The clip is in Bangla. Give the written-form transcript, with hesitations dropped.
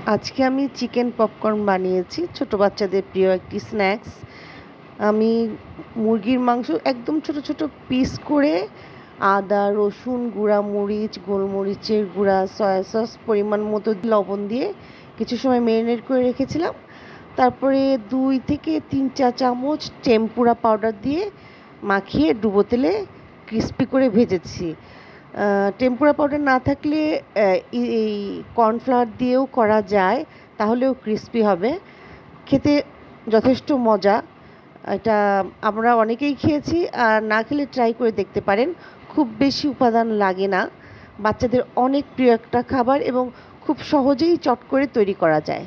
আজকে আমি চিকেন পপকর্ন বানিয়েছি, ছোট বাচ্চাদের প্রিয় একটি স্ন্যাক্স। আমি মুরগির মাংস একদম ছোট ছোট পিস করে আদা, রসুন, গুঁড়া মরিচ, গোলমরিচের গুঁড়া, সয়া সস, পরিমাণ মতো লবণ দিয়ে কিছু সময় ম্যারিনেট করে রেখেছিলাম। তারপরে 2 থেকে 3 চা চামচ টেম্পুরা পাউডার দিয়ে মাখিয়ে ডুবো তেলে ক্রিস্পি করে ভেজেছি। টেম্পুরা পাউডার না থাকলে এই কর্নফ্লাওয়ার দিয়েও করা যায়, তাহলেও ক্রিস্পি হবে। খেতে যথেষ্ট মজা। এটা আমরা অনেকেই খেয়েছি, আর না খেলে ট্রাই করে দেখতে পারেন। খুব বেশি উপাদান লাগে না, বাচ্চাদের অনেক প্রিয় একটা খাবার এবং খুব সহজেই চট করে তৈরি করা যায়।